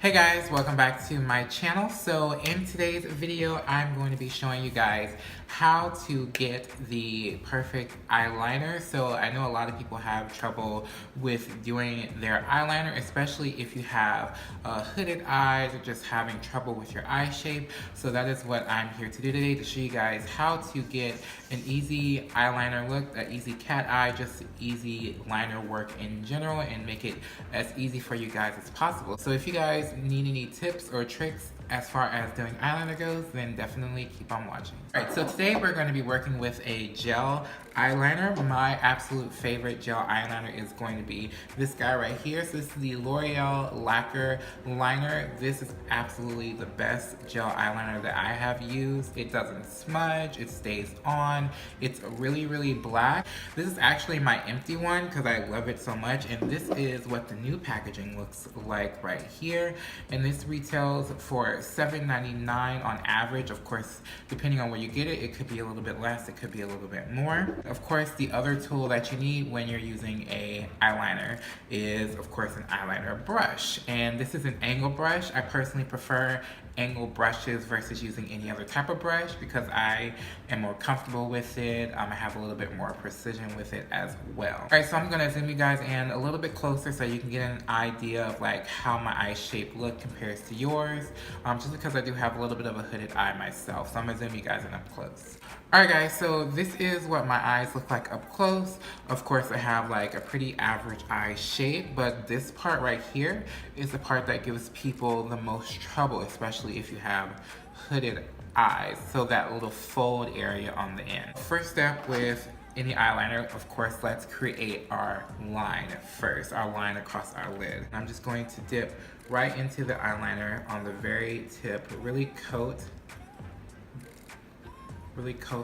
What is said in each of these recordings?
Hey guys, welcome back to my channel. So in today's video, I'm going to be showing you guys how to get the perfect eyeliner. So I know a lot of people have trouble with doing their eyeliner, especially if you have hooded eyes or just having trouble with your eye shape. So that is what I'm here to do today, to show you guys how to get an easy eyeliner look, an easy cat eye, just easy liner work in general, and make it as easy for you guys as possible. So if you guys need any tips or tricks as far as doing eyeliner goes, then definitely keep on watching. Alright, so today we're going to be working with a gel eyeliner. My absolute favorite gel eyeliner is going to be this guy right here. So this is the Loreal Lacquer liner. This is absolutely the best gel eyeliner that I have used. It doesn't smudge, it stays on, it's really black. This is actually my empty one because I love it so much, and this is what the new packaging looks like right here. And this retails for $7.99 on average. Of course, depending on where you get it, it could be a little bit less, it could be a little bit more. Of course, the other tool that you need when you're using a eyeliner is, of course, an eyeliner brush. And this is an angle brush. I personally prefer angle brushes versus using any other type of brush because I am more comfortable with it. I have a little bit more precision with it as well. All right, so I'm gonna zoom you guys in a little bit closer so you can get an idea of like how my eye shape look compares to yours, just because I do have a little bit of a hooded eye myself. So I'm gonna zoom you guys in up close. Alright guys, so this is what my eyes look like up close. Of course, I have like a pretty average eye shape, but this part right here is the part that gives people the most trouble, especially if you have hooded eyes. So that little fold area on the end. First step with any eyeliner, of course, let's create our line first, our line across our lid. I'm just going to dip right into the eyeliner on the very tip, really coat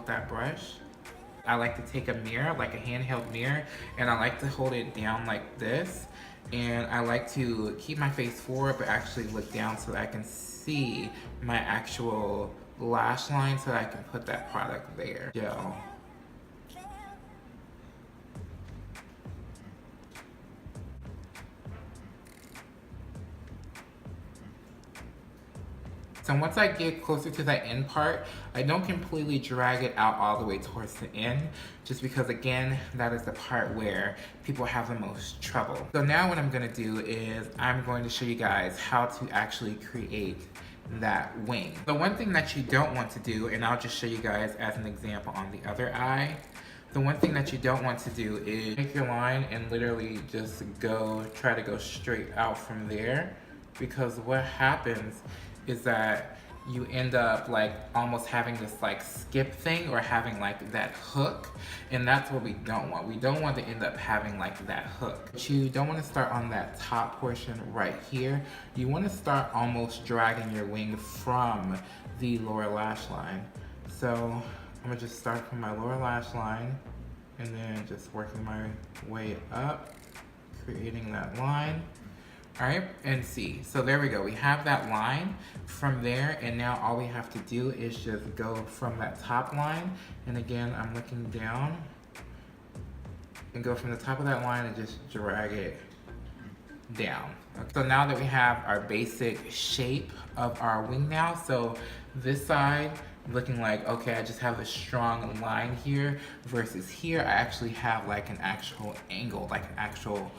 that brush. I like to take a mirror, like a handheld mirror, and I like to hold it down like this. And I like to keep my face forward, but actually look down so that I can see my actual lash line so that I can put that product there. Gel. So once I get closer to that end part, I don't completely drag it out all the way towards the end, just because again, that is the part where people have the most trouble. So now what I'm gonna do is I'm going to show you guys how to actually create that wing. The one thing that you don't want to do, and I'll just show you guys as an example on the other eye, the one thing that you don't want to do is make your line and literally just try to go straight out from there, because what happens is that you end up like almost having this like skip thing or having like that hook, and that's what we don't want. We don't want to end up having like that hook. But you don't want to start on that top portion right here. You want to start almost dragging your wing from the lower lash line. So I'm gonna just start from my lower lash line and then just working my way up, creating that line. All right, and see, so there we go. We have that line from there, and now all we have to do is just go from that top line, and again, I'm looking down, and go from the top of that line and just drag it down. Okay. So now that we have our basic shape of our wing now, so this side looking like, okay, I just have a strong line here, versus here, I actually have like an actual angle, like an actual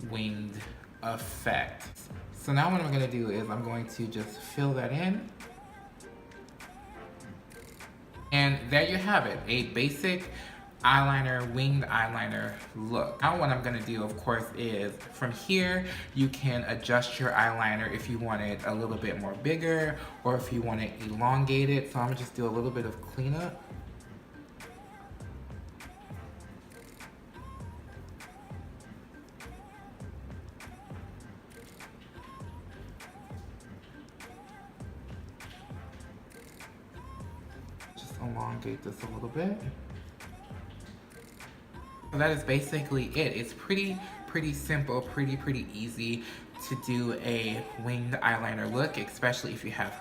winged effect. So now what I'm gonna do is I'm going to just fill that in. And there you have it, a basic eyeliner, winged eyeliner look. Now what I'm gonna do, of course, is from here, you can adjust your eyeliner if you want it a little bit more bigger or if you want it elongated. So I'm gonna just do a little bit of cleanup. Elongate this a little bit. So that is basically it. It's pretty simple, pretty easy to do a winged eyeliner look, especially if you have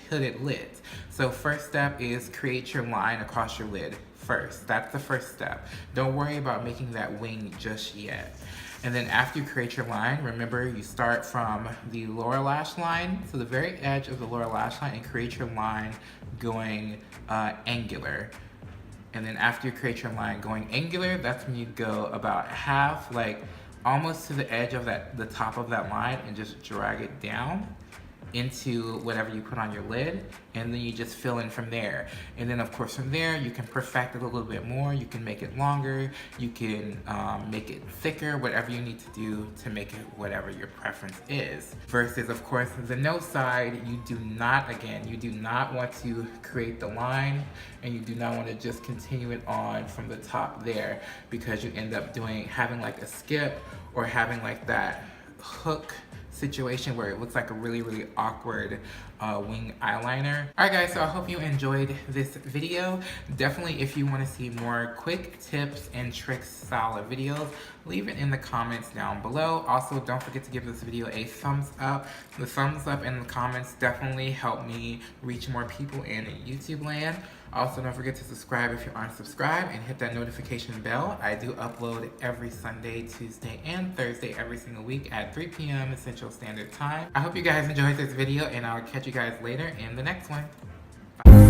hooded lids. So first step is create your line across your lid first. That's the first step. Don't worry about making that wing just yet. And then after you create your line, remember you start from the lower lash line, so the very edge of the lower lash line, and create your line going angular. And then after you create your line going angular, that's when you go about half, like almost to the edge of the top of that line, and just drag it down into whatever you put on your lid, and then you just fill in from there. And then of course from there you can perfect it a little bit more. You can make it longer, you can make it thicker, whatever you need to do to make it whatever your preference is. Versus of course the nose side, you do not want to create the line, and you do not want to just continue it on from the top there, because you end up having like a skip, or having like that hook situation where it looks like a really awkward wing eyeliner. Alright guys, so I hope you enjoyed this video. Definitely, if you want to see more quick tips and tricks style of videos, leave it in the comments down below. Also, don't forget to give this video a thumbs up. The thumbs up in the comments definitely help me reach more people in YouTube land. Also, don't forget to subscribe if you aren't subscribed, and hit that notification bell. I do upload every Sunday, Tuesday, and Thursday every single week at 3 p.m. Central Standard Time. I hope you guys enjoyed this video, and I'll catch you guys later in the next one. Bye.